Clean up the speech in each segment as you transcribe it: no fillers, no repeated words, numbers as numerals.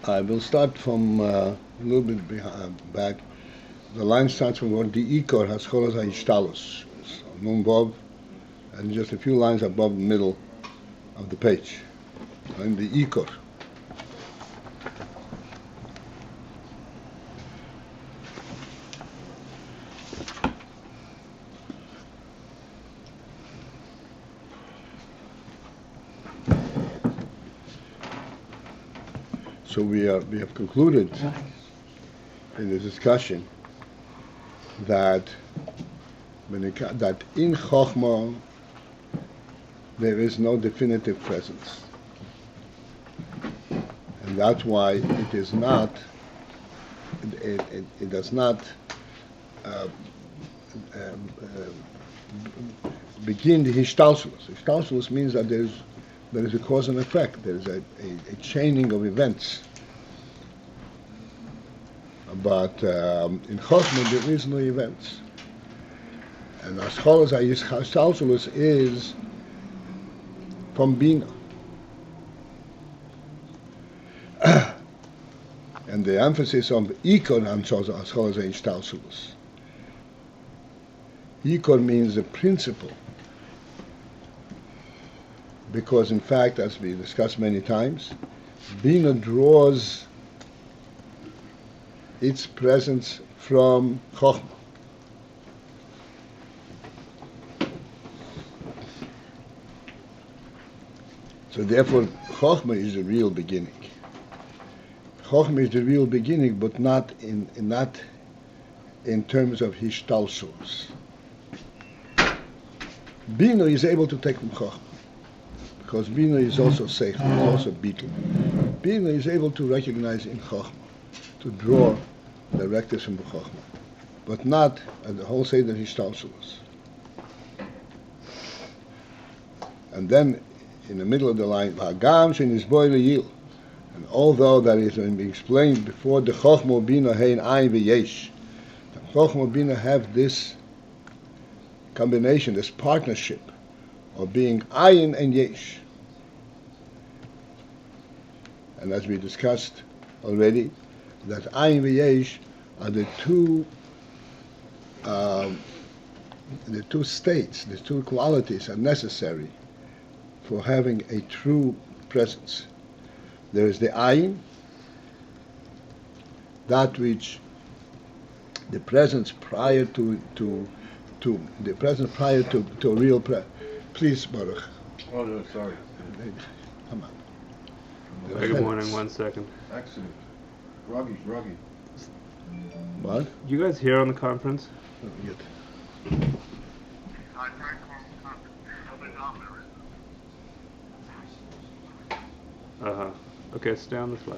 I will start from a little bit back. The line starts from what de-ikar has called as hishtalshalus. Nun Bob, and just a few lines above the middle of the page. And the de-ikar. So we have concluded in the discussion that in chochmah there is no definitive presence, and that's why it is not. It does not begin the hishtalshalus. Hishtalshalus means that there is a cause and effect. There is a chaining of events. But in chochmah there is no events. And as far as hishtalshalus is from Binah. And the emphasis on de-ikar as far as hishtalshalus. De-ikar means the principle. Because in fact, as we discussed many times, Binah draws its presence from chochmah. So therefore, chochmah is the real beginning. Chochmah is the real beginning, but not in terms of hishtalshalus. Binah is able to take from chochmah, because Binah is also seichel, is also bittul. Binah is able to recognize in chochmah, to draw directives from the chochmah, but not at the whole seder hishtalshalus. And then in the middle of the line, Hagam shen isboy leyil, and although that is been explained before, the chochmah Binah hein Ayin Yesh, the chochmah Binah have this combination, this partnership of being Ayin and Yesh. And as we discussed already, that Ayin and Yesh are the two states, the two qualities are necessary for having a true presence. There is the Ayin, that which the presence prior to the presence prior to a real presence. Please, Baruch. Oh no, sorry. Come on. Good morning. 1 second. Accident. Groggy. What? You guys here on the conference? Okay, stay on this way.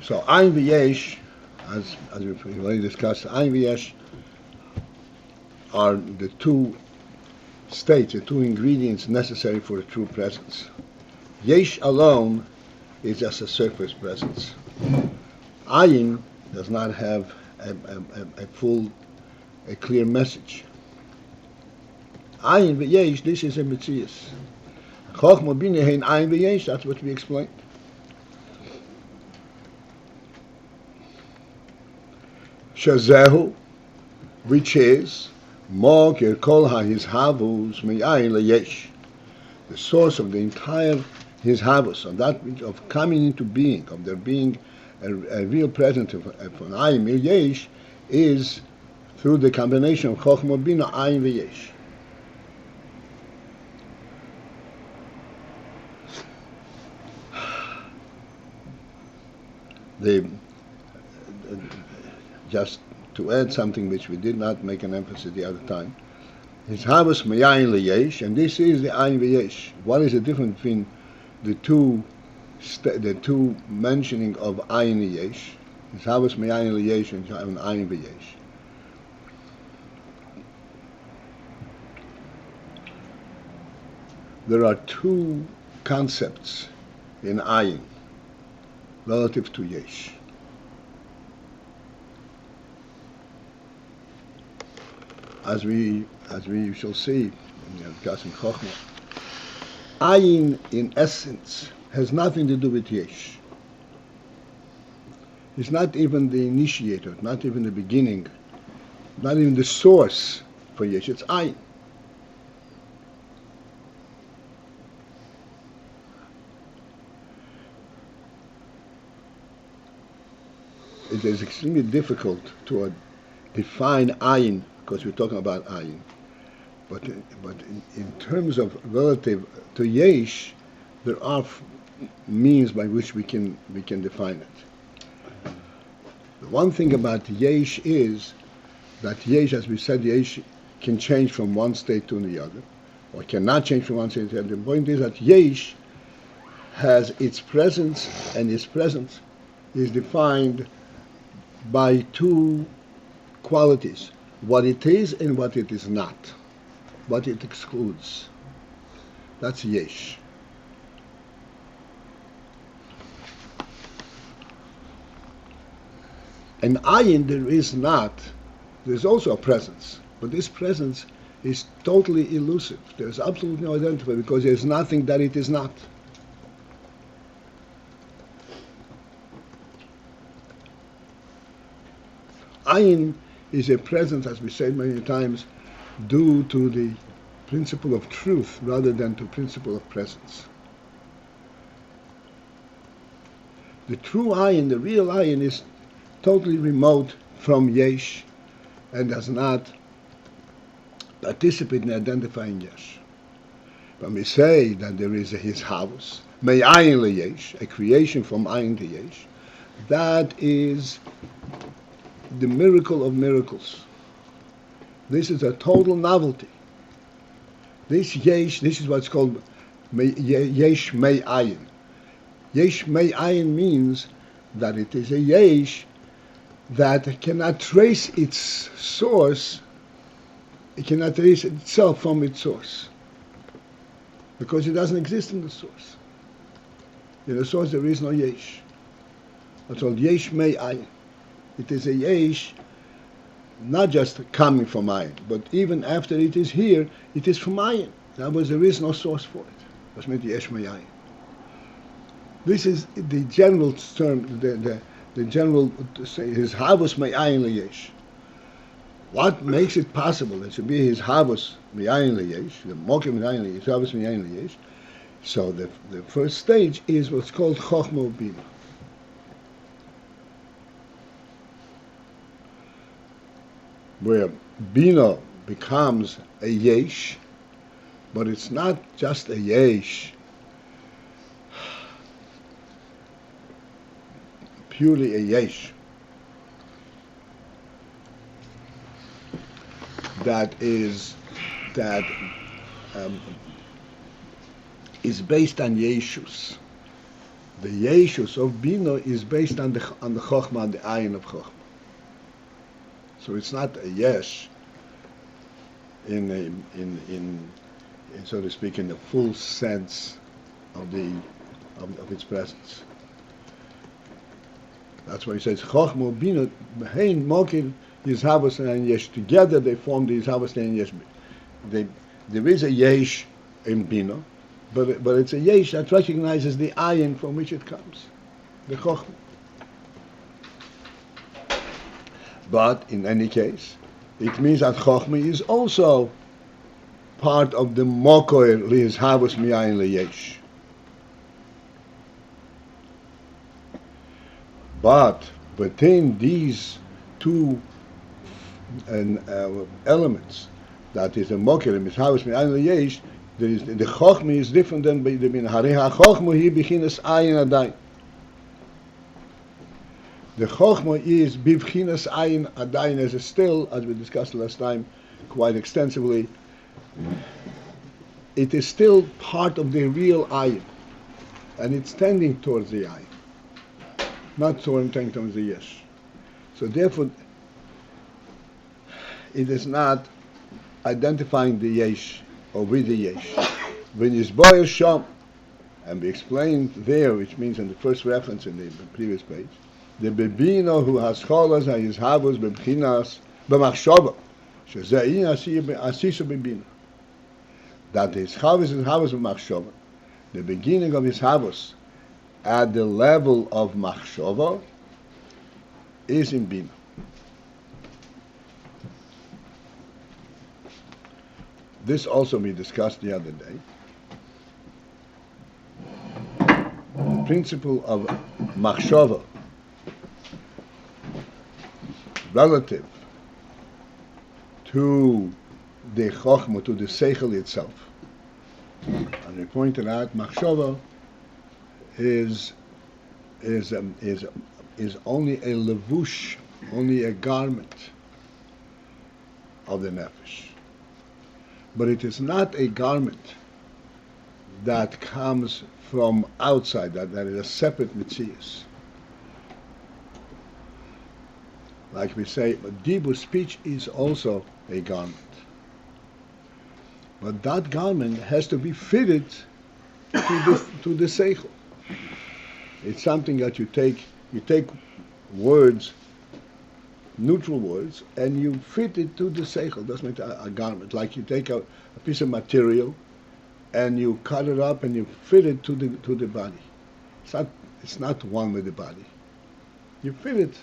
So Ayin and Yesh, as we've already discussed, Ayin and Yesh are the two states, the two ingredients necessary for a true presence. Yesh alone is just a surface presence. Ayin does not have a clear message. Ayin v'yesh, this is a metzius. Chochmah Binah hein ayin v'yesh, that's what we explained. Shazehu, which is Mokir Kol HaHizhavus Me'ayin LeYesh, the source of the entire Hizhavus, of that of coming into being, of there being a real presence of an Ayin Yesh, is through the combination of Chochmah Binah Ayin v'Yesh. Just to add something which we did not make an emphasis the other time, Hizhavus Me'ayin LeYesh, and this is the Ayin v'Yesh. What is the difference between the two mentioning of Ayin Yesh, Hizhavus Me'ayin LeYesh and Ayin v'Yesh? There are two concepts in Ayin relative to Yesh. As we shall see in discussing chochmah, Ayin in essence has nothing to do with Yesh. It's not even the initiator, not even the beginning, not even the source for Yesh. It's Ayin. It is extremely difficult to define Ayin, because we're talking about Ayin. But in terms of relative to Yesh, there are means by which we can define it. The one thing about Yesh is that Yesh, as we said, Yesh can change from one state to the other, or cannot change from one state to the other. The point is that Yesh has its presence, and its presence is defined by two qualities: what it is and what it is not, what it excludes. That's Yesh. And Ayin, there's also a presence, but this presence is totally elusive. There's absolutely no identifier, because there's nothing that it is not. Ayin is a presence, as we said many times, due to the principle of truth rather than to principle of presence. The true Ayin, the real Ayin, is totally remote from Yesh and does not participate in identifying Yesh. When we say that there is a hishtalshalus, Ayin LeYesh, a creation from Ayin to Yesh, that is the miracle of miracles. This is a total novelty. This Yesh, this is what's called Yesh Ayin. Yesh Ayin means that it is a Yesh that cannot trace its source, it cannot trace itself from its source, because it doesn't exist in the source. In the source there is no Yesh. It's called Yesh Ayin. It is a Yesh not just coming from Ayin, but even after it is here, it is from Ayin. In other words, there is no source for it. That's meant Yesh Ayin. This is the general term, the general, say, hishtalshalus Ayin LeYesh. What makes it possible that it should be hishtalshalus Ayin LeYesh, the mokim Ayin LeYesh, hishtalshalus Ayin LeYesh? So the first stage is what's called chochmah Binah. Where Binah becomes a Yesh, but it's not just a Yesh, purely a Yesh, that is based on Yeshus. The Yeshus of Binah is based on the chochmah, the Ayin of chochmah. So it's not a Yesh in so to speak, in the full sense of its presence. That's why he says chochmah binah hein mokir yishavos and yesh. Together they form the yishavos and yesh. There is a yesh in binah, but it's a yesh that recognizes the ayin from which it comes, the chochmah. But in any case, it means that chochmah is also part of the mokoir liyishavos mi'ayin leyesh. But within these two elements, that is the moker and mishavos me'ayin leyesh, there is the chochmah is different than the binah. Harei hachochmah hi b'chinas ayin adayin. The chochmah is b'chinas ayin adayin, as still, as we discussed last time, quite extensively. It is still part of the real ayin, and it's tending towards the ayin, not tending towards the yesh. So therefore, it is not identifying the yesh or with the yesh. When it's boil sham, and we explained there, which means in the first reference in the previous page, the bebino who has cholas and yishavos bebchinas b'machshava, shezein asisu bebino. That is chavos and havos b'machshava. The beginning of yishavos at the level of machshava is in Binah. This also we discussed the other day. The principle of machshava relative to the chochmah, to the seichel itself. And we pointed out machshava is only a levush, only a garment of the nefesh. But it is not a garment that comes from outside, that is a separate mitzias. Like we say, dibur, speech is also a garment. But that garment has to be fitted to the seichel. It's something that you take words, neutral words, and you fit it to the seichel. That's not a garment. Like you take a piece of material and you cut it up and you fit it to the body. It's not one with the body. You fit it.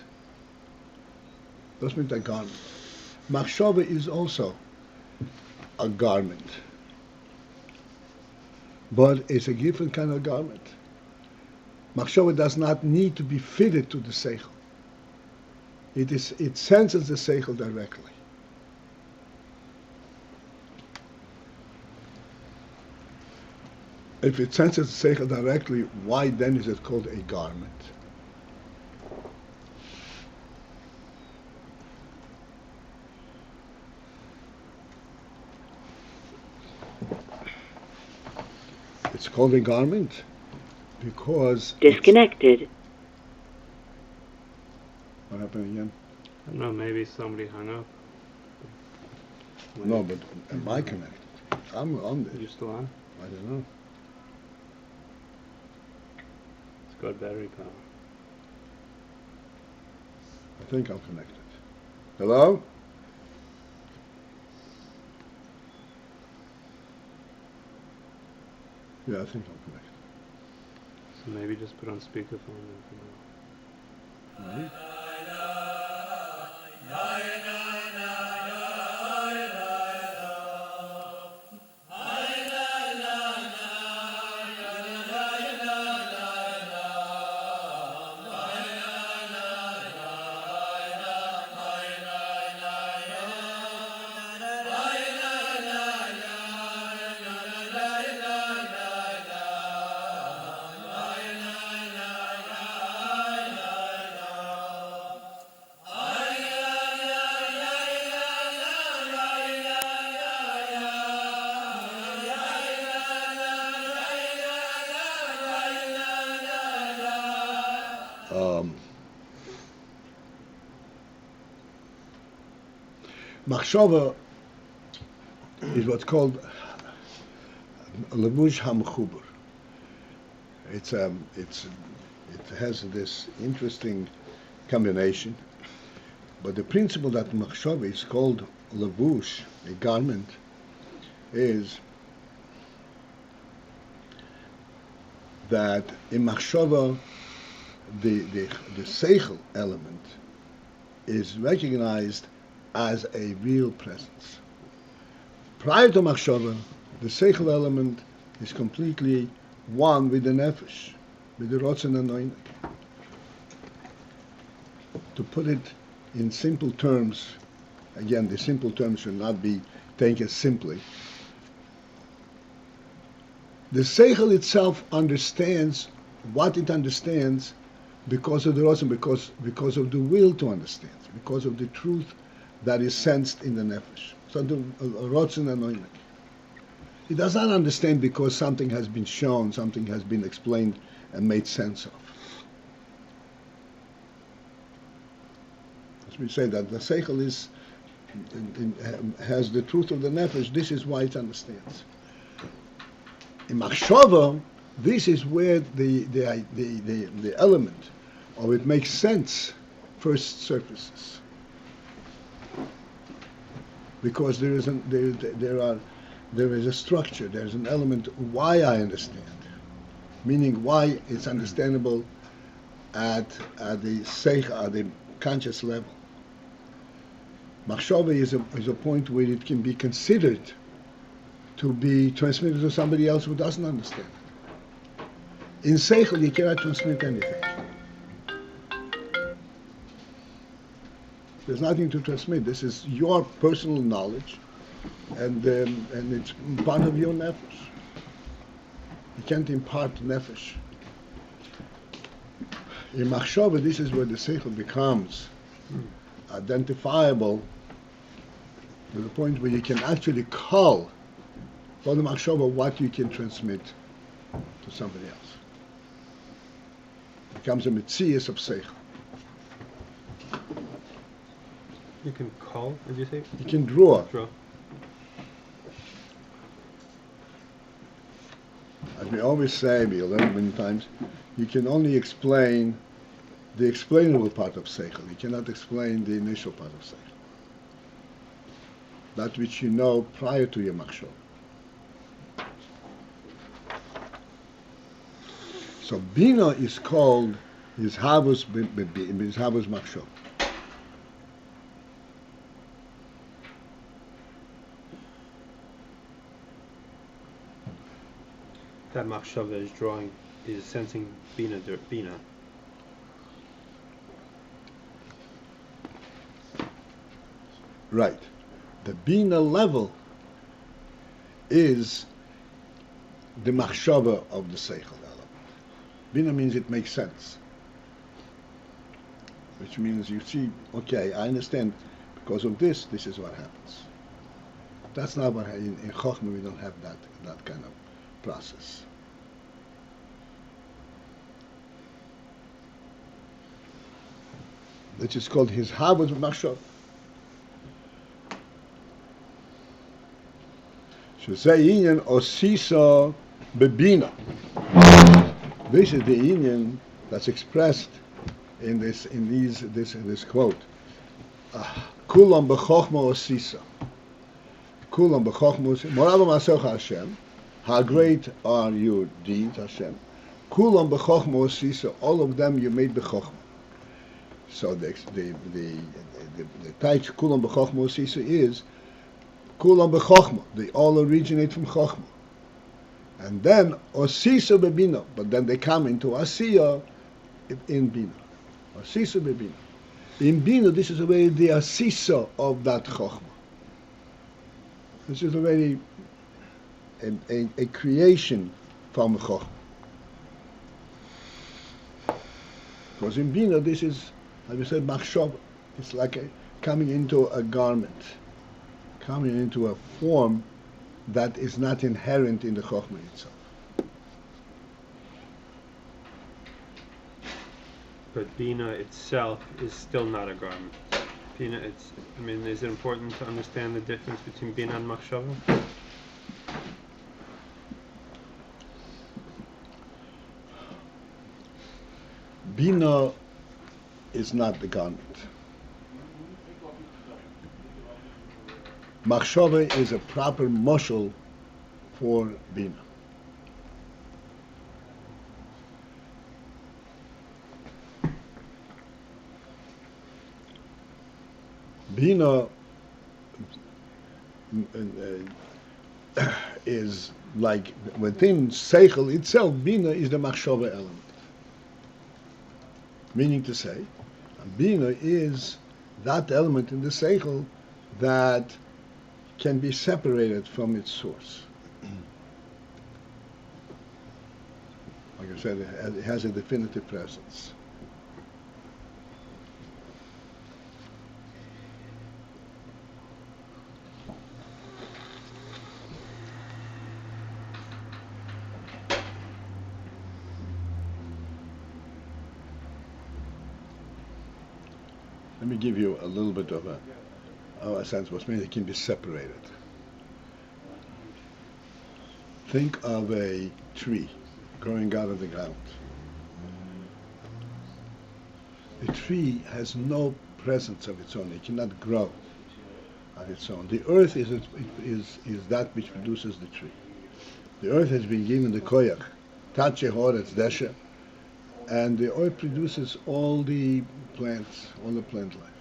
That's not a garment. Machshava is also a garment, but it's a different kind of garment. Machshava does not need to be fitted to the seichel. It senses the seichel directly. If it senses the seichel directly, why then is it called a garment? It's called a garment because disconnected. What happened again? I don't know, maybe somebody hung up. No, but am I connected? I'm on there. You still on? I don't know. It's got battery power. I think I'm connected. Hello? Yeah, I think I'm connected. So maybe just put on speakerphone. Right? Machshava is what's called levush hamchuber. It has this interesting combination. But the principle that machshava is called levush, a garment, is that in machshava the seichel element is recognized as a real presence. Prior to machshava, the seichel element is completely one with the nefesh, with the rotzen and oinek. To put it in simple terms, again, the simple terms should not be taken simply. The seichel itself understands what it understands because of the rotzen, because of the will to understand, because of the truth that is sensed in the nefesh. So the rotzen and oinek. It does not understand because something has been shown, something has been explained and made sense of. As we say that the seichel has the truth of the nefesh, this is why it understands. In machshava, this is where the element of it makes sense first surfaces. Because there is a structure, there is an element why I understand, meaning why it's understandable at the seichel, at the conscious level. Machshava is a point where it can be considered to be transmitted to somebody else who doesn't understand. In seichel, you cannot transmit anything. There's nothing to transmit. This is your personal knowledge, and it's part of your nefesh. You can't impart nefesh. In machshava, this is where the seichel becomes identifiable to the point where you can actually call for the machshava what you can transmit to somebody else. It becomes a mitzias of seichel. You can call, did you say? You can draw. As we always say, we learned many times, you can only explain the explainable part of seichel. You cannot explain the initial part of seichel. That which you know prior to your machshava. So Binah is called hishtalshalus machshava. That machshava is drawing, is sensing Binah. Right. The Binah level is the machshava of the seichel element. Binah means it makes sense. Which means you see, okay, I understand because of this is what happens. That's not what in chochmah we don't have that kind of process. Which is called hishtalshalus machshava. Shezeh inyan osisa bebina. This is the inyan that's expressed in this quote. Kulam b'chochmah osisa. Kulam b'chochmah osisa. Morav ma'asecha Hashem. How great are your deeds, Hashem? Kulam b'chochmah osisa. All of them you made b'chochmah. So the title kulam b'chochmah osisa is kulam b'chochmah. They all originate from chochmah. And then osisa bebina. But then they come into asiya in bina. Osisa bebina. In bina, this is already the asisa of that chochmah. This is already a creation from a chochmah. Because in bina, this is, as we said, machshava. It's like coming into a garment, coming into a form that is not inherent in the chochmah itself. But Binah itself is still not a garment. Binah, is it important to understand the difference between Binah and machshava? Binah is not the garment. Machshava is a proper moshel for Binah. Binah is like within Seichel itself. Binah is the Machshava element. Meaning to say, Binah is that element in the Seichel that can be separated from its source. Like I said, it has a definitive presence. Let me give you a little bit of a sense what means it can be separated. Think of a tree growing out of the ground. A tree has no presence of its own. It cannot grow on its own. The earth is that which produces the tree. The earth has been given the koyach, tache horetz desha, and the earth produces all the plants, all the plant life.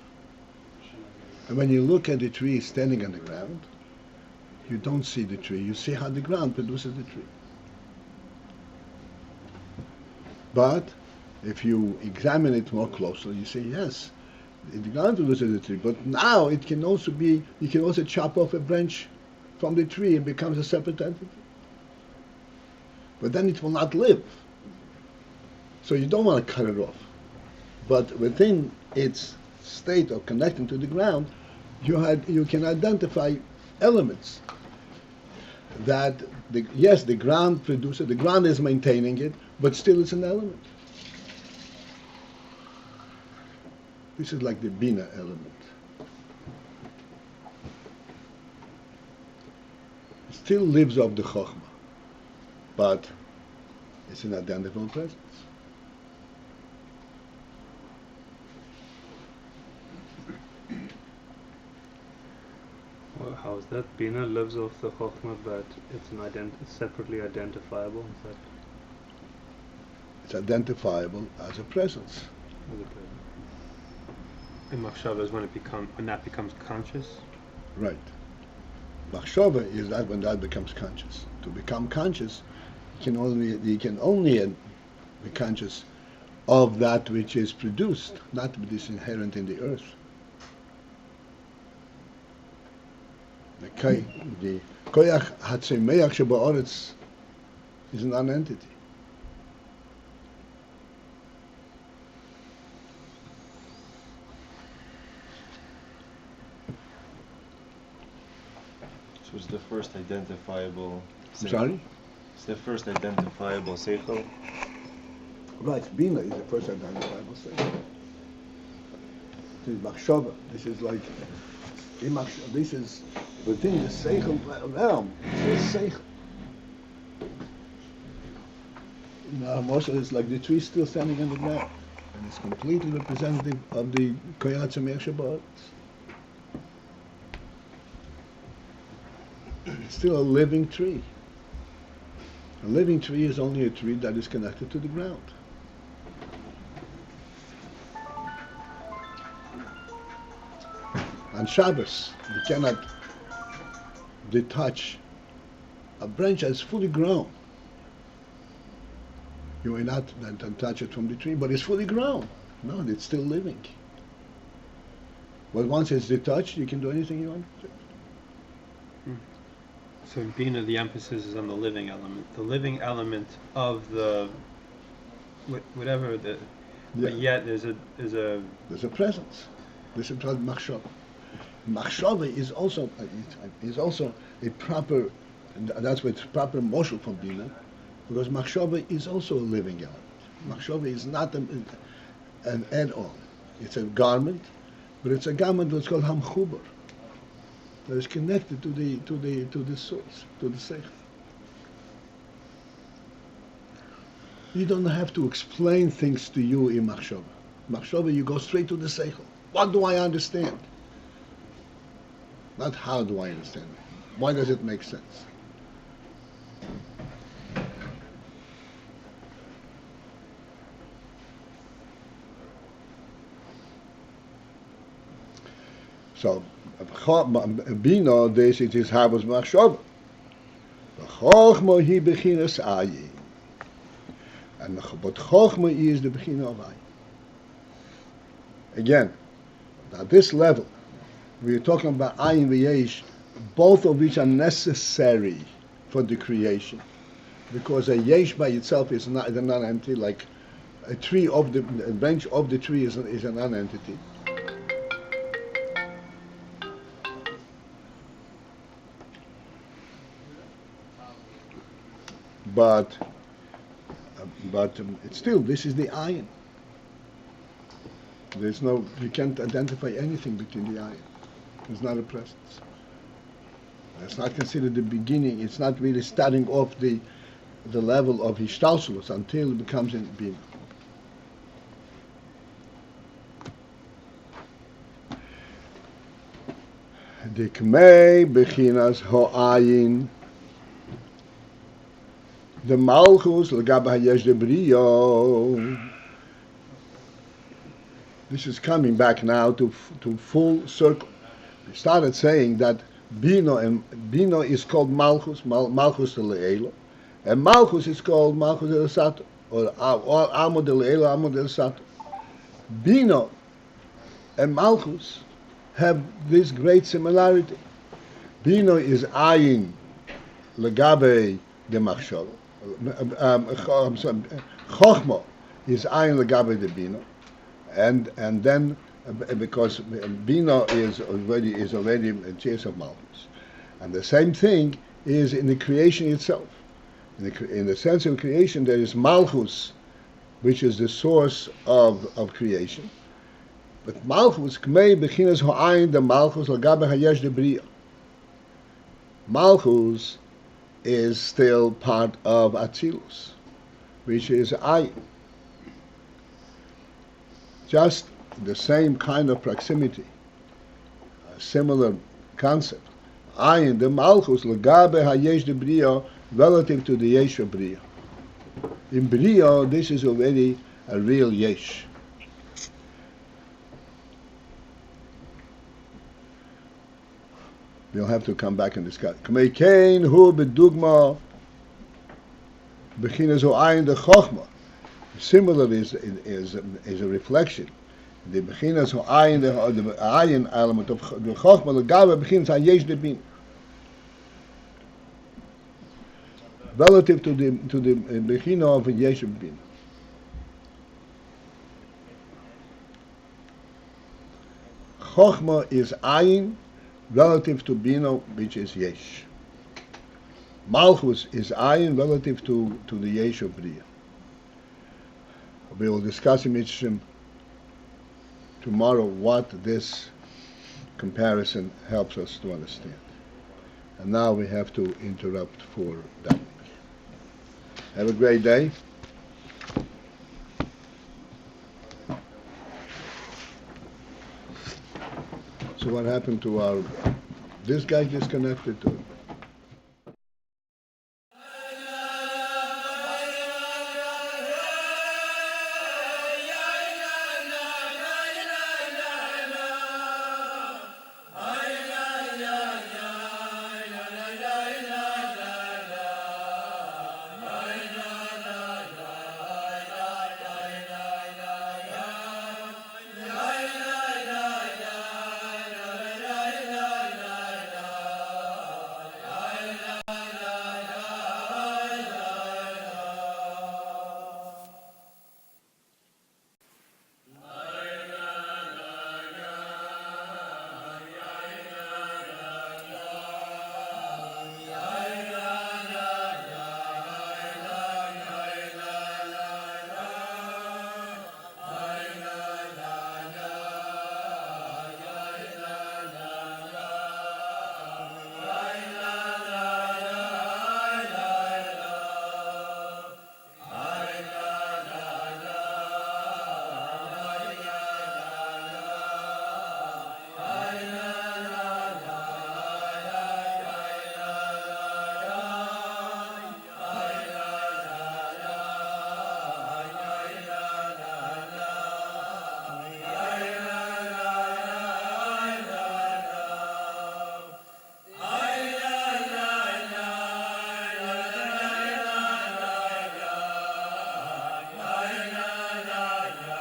And when you look at the tree standing on the ground, you don't see the tree. You see how the ground produces the tree. But if you examine it more closely, you say, yes, the ground produces the tree. But now it can also be, you can also chop off a branch from the tree and becomes a separate entity. But then it will not live. So you don't want to cut it off. But within its state of connecting to the ground, you can identify elements that, the ground produces, the ground is maintaining it, but still it's an element. This is like the Binah element. It still lives off the chochmah, but it's an identifiable presence. Well, how is that? Binah lives off the chochmah, but it's separately identifiable. Is that It's identifiable as a presence. as a present? And machshava is when that becomes conscious. Right. Machshava is that when that becomes conscious. To become conscious, you can only be conscious of that which is produced, not what is inherent in the earth. The koyach hatzemeach sheba'aretz is an non-entity. So it's the first identifiable. I'm sorry? It's the first identifiable seichel. Right, Binah is the first identifiable seichel. This is machshava. This is like this is within the seichel realm. This is seichel. Now, Moshe is like the tree still standing on the ground, and it's completely representative of the koyach hatzemeach sheba'aretz. It's still a living tree. A living tree is only a tree that is connected to the ground. On Shabbos, you cannot detach a branch that is fully grown. You will not then touch it from the tree, but it's fully grown. No, it's still living. But once it's detached, you can do anything you want to. So in Binah, the emphasis is on the living element. The living element of the whatever the. Yeah. But yet there's a There's a presence. This is called machshava. Machshava is also a proper, and that's what's proper moshel from Binah, because machshava is also a living element. Machshava is not an add-on. It's a garment, but it's a garment that's called hamchubar, that is connected to the source, to the seichel. You don't have to explain things to you in machshava. Machshava, you go straight to the seichel. What do I understand? Not how do I understand it. Why does it make sense? So, Binah, this it is Havas Machshava. The chochmah hi bechinas Ayin. And but chochmah is the beginning of Ayin. Again, at this level, we are talking about Ayin and Yesh, both of which are necessary for the creation. Because a Yesh by itself is not a non-entity, like a tree of the branch of the tree is a non-entity. But it's still, this is the Ayin. There's no, you can't identify anything between the Ayin. It's not a presence. It's not considered the beginning. It's not really starting off the level of hishtalshalus until it becomes in Binah. Dikmei bechinas ho'ayin. The malchus l'gab hayesh de brio. This is coming back now to full circle. We started saying that Binah is called malchus, malchus de le'elo, and malchus is called malchus de sato, or amo de le'elo, amo de sato. Binah and malchus have this great similarity. Binah is ayin legabe de machshava. Chochmah is ayin legabe de Binah, and then because Binah is already a chase of malchus, and the same thing is in the creation itself. In the sense of creation, there is malchus, which is the source of creation. But malchus kmei bechinas ho'ayin the malchus legabe hayesh de bria. Malchus is still part of Atzilus, which is Ayin. Just the same kind of proximity, a similar concept. Ayin, the Malchus, legabe hayesh de bria, relative to the Yesh of bria. In bria, this is already a real Yesh. We'll have to come back and discuss. K'mei kein hu bedugma bechinas ho'ayin the chochmah. Similar is a reflection. The bechinas ho'ayin the ayin element of the chochmah legabe bechinas hayesh de bin. Relative to the bechina of Yesh bin. Chochmah is ayin relative to Binah, which is Yesh. Malchus is Ayin relative to the Yesh of Bria. We will discuss in Mitzvim tomorrow what this comparison helps us to understand. And now we have to interrupt for that. Have a great day. So what happened to this guy disconnected to